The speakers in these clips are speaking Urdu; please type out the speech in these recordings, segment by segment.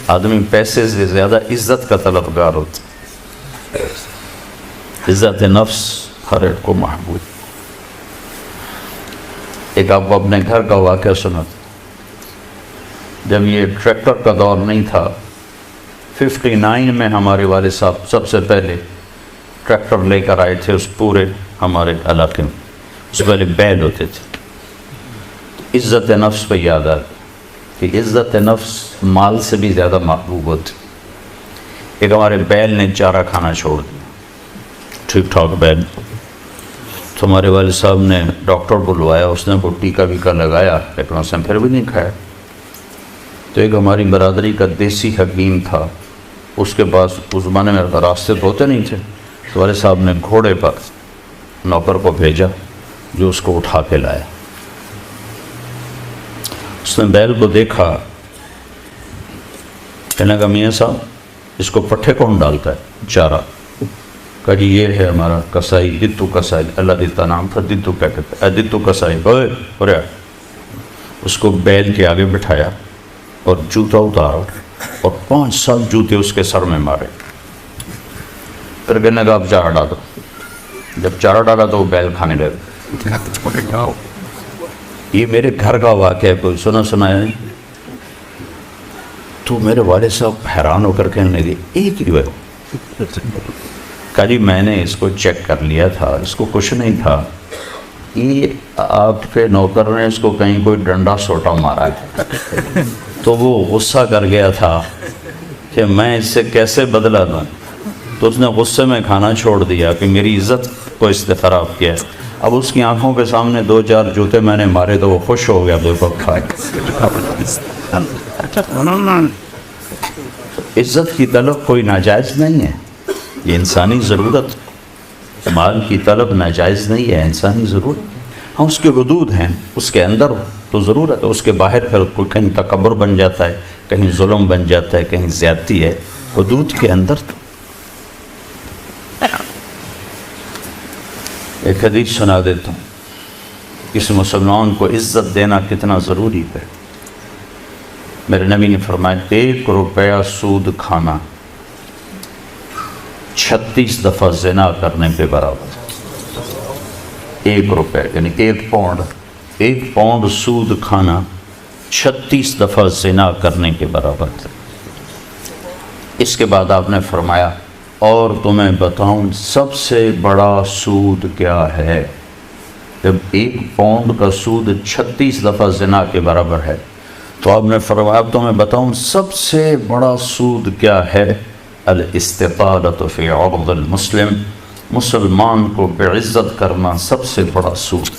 آدمی پیسے سے زیادہ عزت کا طلبگار ہوتا ہے، عزت نفس ہر ایک کو محبوب۔ ایک آپ کو اپنے گھر کا واقعہ سناتا، جب یہ ٹریکٹر کا دور نہیں تھا، 59 میں ہمارے والد صاحب سب سے پہلے ٹریکٹر لے کر آئے تھے اس پورے ہمارے علاقے میں۔ اس سے پہلے بیل ہوتے تھے۔ عزت نفس پہ یاد آ کہ عزت نفس مال سے بھی زیادہ محبوب ہوتی۔ ایک ہمارے بیل نے چارہ کھانا چھوڑ دیا، ٹھیک ٹھاک بیل، تو ہمارے والد صاحب نے ڈاکٹر بلوایا، اس نے وہ ٹیکا ویکا لگایا، لیکن اس نے پھر بھی نہیں کھایا۔ تو ایک ہماری برادری کا دیسی حکیم تھا، اس کے پاس اس زمانے میں راستے تو ہوتے نہیں تھے، تو والد صاحب نے گھوڑے پر نوکر کو بھیجا جو اس کو اٹھا کے لایا۔ اس نے بیل کو دیکھا، کہنے لگا میاں صاحب اس کو پٹھے کون ڈالتا ہے چارہ؟ کہا جی یہ ہے ہمارا کسائی، دتو کسائی، اللہ دیتا نام تھا، دتو کیا کہتے ہیں، دتو کسائی۔ اس کو بیل کے آگے بٹھایا اور جوتا اتارا اور 5 سال جوتے اس کے سر میں مارے۔ پھر کہنے لگا اب چارہ ڈالو۔ جب چارہ ڈالا تو وہ بیل کھانے لگا۔ یہ میرے گھر کا واقعہ ہے، کوئی سنا ہے؟ تو میرے والد صاحب حیران ہو کر کہنے لگے ایک ہی ہے؟ کہا جی میں نے اس کو چیک کر لیا تھا، اس کو کچھ نہیں تھا، یہ آپ کے نوکر نے اس کو کہیں کوئی ڈنڈا سوٹا مارا ہے، تو وہ غصہ کر گیا تھا کہ میں اس سے کیسے بدلہ دوں، تو اس نے غصے میں کھانا چھوڑ دیا کہ میری عزت کو اس نے خراب کیا۔ اب اس کی آنکھوں کے سامنے 2-4 جوتے میں نے مارے تو وہ خوش ہو گیا، عزت کی طلب کوئی ناجائز نہیں ہے، یہ انسانی ضرورت، مال کی طلب ناجائز نہیں ہے، انسانی ضرورت۔ ہاں اس کے حدود ہیں، اس کے اندر تو ضرورت ہے، اس کے باہر پھر کوئی کہیں تکبر بن جاتا ہے، کہیں ظلم بن جاتا ہے، کہیں زیادتی ہے، حدود کے اندر تو۔ ایک حدیث سنا دیتا ہوں، کسی مسلمان کو عزت دینا کتنا ضروری ہے۔ میرے نبی نے فرمایا 1 روپیہ سود کھانا 36 دفعہ زنا کرنے کے برابر۔ 1 روپے یعنی 1 پاؤنڈ سود کھانا 36 دفعہ زنا کرنے کے برابر تھا۔ اس کے بعد آپ نے فرمایا اور تمہیں بتاؤں سب سے بڑا سود کیا ہے؟ جب 1 پاؤنڈ کا سود 36 دفعہ زنا کے برابر ہے تو آپ نے فرمایا اب تمہیں بتاؤں سب سے بڑا سود کیا ہے؟ الاستطالۃ فی عرض المسلم، مسلمان کو بعزت کرنا سب سے بڑا سود۔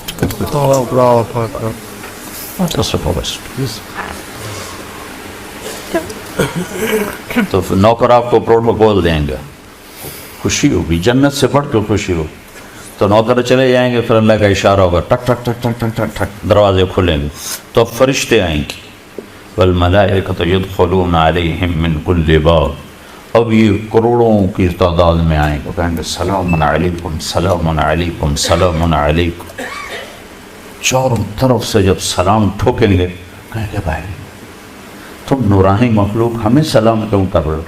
تو نوکر آپ کو پروٹوکول دیں گے، خوشی ہوگی، جنت سے بڑھ کے خوشی ہوگی۔ تو نوکر چلے جائیں گے، پھر اللہ کا اشارہ ہوگا، ٹک ٹک ٹک ٹک ٹک ٹک ٹک، دروازے کھلیں گے تو اب فرشتے آئیں گے، والملائکۃ یدخلون علیہم من کل باب، اب یہ کروڑوں کی تعداد میں آئیں گے، کہیں گے سلام علیکم سلام علیکم سلام علیکم۔ چاروں طرف سے جب سلام ٹھوکیں گے کہیں گے بھائی تم نورانی مخلوق ہمیں سلام کیوں کر رہے ہو؟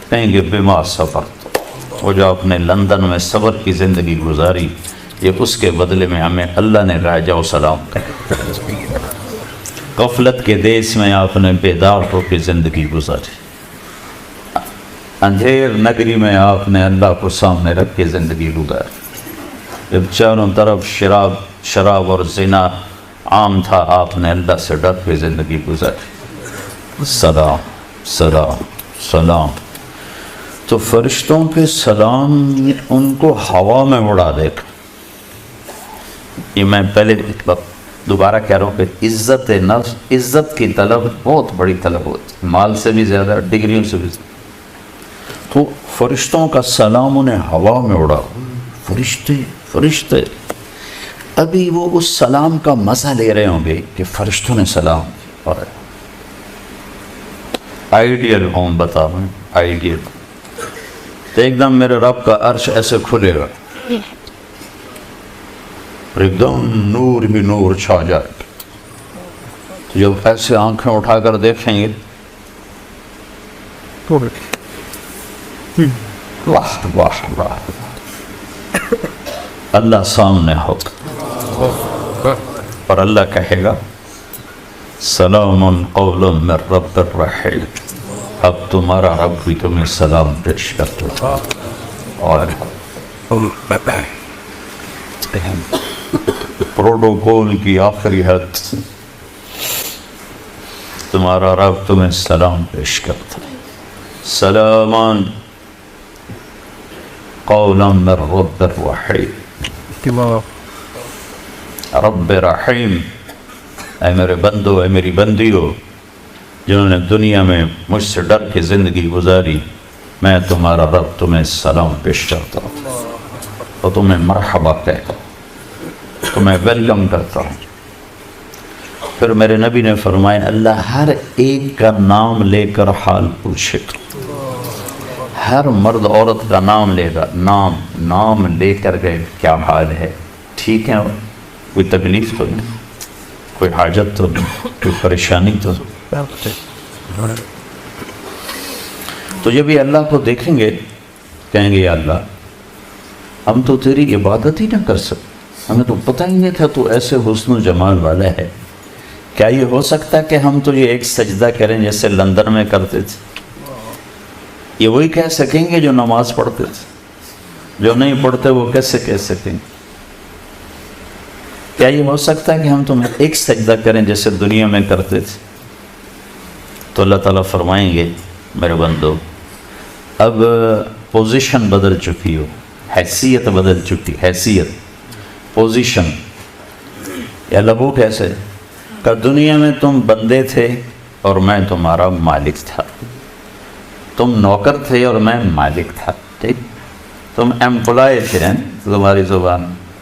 کہیں گے بما صبرت، وہ جو آپ نے لندن میں صبر کی زندگی گزاری، یہ اس کے بدلے میں ہمیں اللہ نے کہا جاؤ سلام کرو۔ غفلت کے دیس میں آپ نے بیدار ہو کے زندگی گزاری، اندھیر نگری میں آپ نے اللہ کو سامنے رکھ کے زندگی گزاری، جب چاروں طرف شراب اور زنا عام تھا آپ نے اللہ سے ڈر کے زندگی گزاری۔ سلام سلام سلام، تو فرشتوں کے سلام ان کو ہوا میں اڑا دے گا۔ یہ میں پہلے دوبارہ کہہ رہا ہوں کہ عزت نفس، عزت کی طلب بہت بڑی طلب ہوتی، مال سے بھی زیادہ، ڈگریوں سے بھی زیادہ۔ تو فرشتوں کا سلام انہیں ہوا میں اڑا، فرشتے ابھی وہ اس سلام کا مزہ لے رہے ہوں گے کہ فرشتوں نے سلام، اور آئیڈیل ہوم بتا رہا ہوں، آئیڈیل تو ایک دم میرے رب کا عرش ایسے کھلے گا، ایک دم نور بھی نور چھا جائے، تو جب ایسے آنکھیں اٹھا کر دیکھیں گے واہ واہ واہ، اللہ سامنے ہوگا اور اللہ کہے گا سلام قول من رب الرحیم، اب تمہارا رب بھی تمہیں سلام پیش کرتا ہے۔ اور پروٹوکول کی آخری حد، تمہارا رب تمہیں سلام پیش کرتا ہے، سلامان قولا من رب الرحیم، رب رحیم، اے میرے بندو، اے میری بندیو جنہوں نے دنیا میں مجھ سے ڈر کے زندگی گزاری، میں تمہارا رب تمہیں سلام پیش کرتا ہوں تو تمہیں مرحبا کہتا ہوں، تمہیں ویلکم کرتا ہوں۔ پھر میرے نبی نے فرمایا اللہ ہر ایک کا نام لے کر حال پوچھے گا، ہر مرد عورت کا نام لے گا، نام لے کر گئے کیا حال ہے، ٹھیک ہے، کوئی تکلیف تو نہیں، کوئی حاجت تو نہیں، کوئی پریشانی تو نہیں۔ تو جب یہ اللہ کو دیکھیں گے کہیں گے یا اللہ ہم تو تیری عبادت ہی نہ کر سکتے، ہمیں تو پتہ ہی نہیں تھا تو ایسے حسن و جمال والا ہے، کیا یہ ہو سکتا ہے کہ ہم تو یہ ایک سجدہ کریں جیسے لندن میں کرتے تھے؟ یہ وہی کہہ سکیں گے جو نماز پڑھتے تھے، جو نہیں پڑھتے وہ کیسے کہہ سکیں گے؟ کیا یہ ہو سکتا ہے کہ ہم تمہیں ایک سجدہ کریں جیسے دنیا میں کرتے تھے؟ تو اللہ تعالیٰ فرمائیں گے میرے بندو اب پوزیشن بدل چکی ہو، حیثیت بدل چکی، حیثیت، پوزیشن، یا لبو کیسے کہ دنیا میں تم بندے تھے اور میں تمہارا مالک تھا، تم نوکر تھے اور میں مالک تھا، ٹھیک، تم ایمپلائی تھے، تمہاری زبان،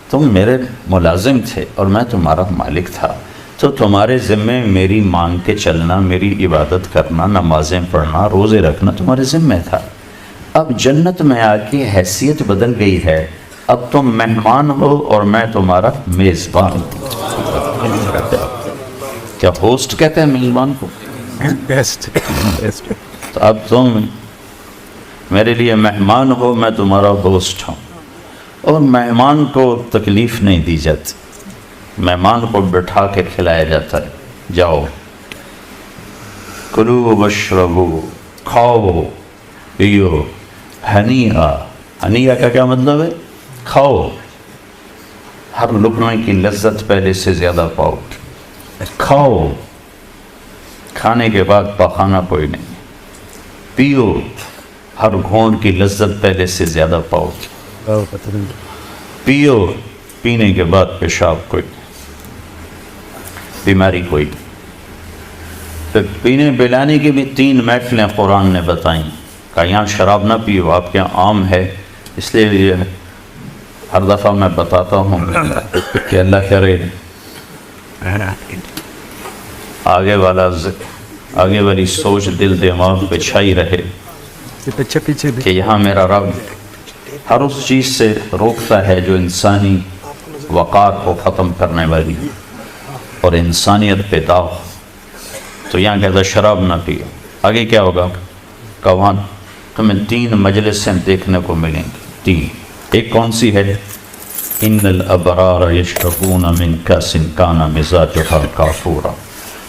تم میرے ملازم تھے اور میں تمہارا مالک تھا، تو تمہارے ذمے میری مانگ کے چلنا، میری عبادت کرنا، نمازیں پڑھنا، روزے رکھنا تمہارے ذمے تھا۔ اب جنت میں آ کے حیثیت بدل گئی ہے، اب تم مہمان ہو اور میں تمہارا میزبان ہوں۔ کیا ہوسٹ کہتے ہیں میزبان کو؟ تو اب تم میرے لیے مہمان ہو، میں تمہارا ہوسٹ ہوں، اور مہمان کو تکلیف نہیں دی جاتی، مہمان کو بٹھا کے کھلایا جاتا ہے، جاؤ کلو واشربو، کھاؤ پیو، ہنیئا، ہنیئا کا کیا مطلب ہے؟ کھاؤ، ہر لقمے کی لذت پہلے سے زیادہ پاؤ، کھاؤ، کھانے کے بعد پخانا کوئی نہیں، پیو، ہر گھونٹ کی لذت پہلے سے زیادہ پاؤ، پیو، پینے کے بعد پیشاب کوئی نہیں، بیماری کوئی نہیں۔ پھر پینے پلانے کی بھی 3 محفلیں قرآن نے بتائیں، کہ یہاں شراب نہ پیو، آپ کے یہاں عام ہے، اس لیے ہر دفعہ میں بتاتا ہوں کہ اللہ کرے آگے والی سوچ دل دماغ پہ چھائی رہے کہ یہاں میرا رب ہر اس چیز سے روکتا ہے جو انسانی وقار کو ختم کرنے والی اور انسانیت پہ داغ، تو یہاں کہتا شراب نہ پیو۔ آگے کیا ہوگا کہ وہاں تمہیں 3 مجلسیں دیکھنے کو ملیں گی، 3۔ ایک کون سی ہے؟ ان الابرار یشربون من کاس کان مزاجها کافورا،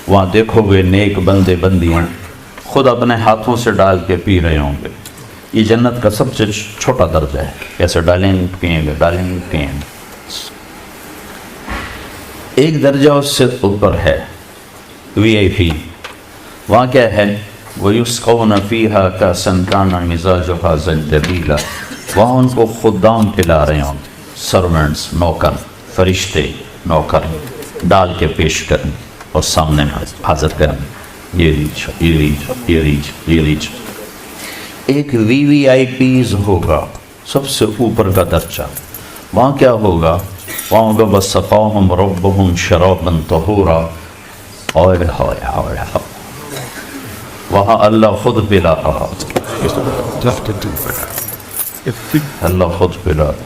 وہاں دیکھو گے نیک بندے بندیاں خود اپنے ہاتھوں سے ڈال کے پی رہے ہوں گے۔ یہ جنت کا سب سے چھوٹا درجہ ہے، کیسے ڈالیں گے پیئیں گے، ڈالیں گے پیئیں گے۔ ایک درجہ اس سے اوپر ہے VIP، وہاں کیا ہے؟ وَيُسْقَوْنَ فِيهَا كَأْسًا كَانَ مِزَاجُهَا زَنْجَبِيلًا، وہاں ان کو خدام پلا رہے ہوں، سرونٹس، نوکر، فرشتے نوکر ڈال کے پیش کریں اور سامنے حاضر کریں، یہ ریچ، یہ ریچ، یہ ریچ، یہ ریچ۔ ایک VVIPs ہوگا، سب سے اوپر کا درجہ، وہاں کیا ہوگا؟ وہاں ہوگا وَسَقَاهُمْ رَبُّهُمْ شَرَابًا طَهُورًا، وہاں اللہ خود پلا رہا، اللہ خود پلا رہا۔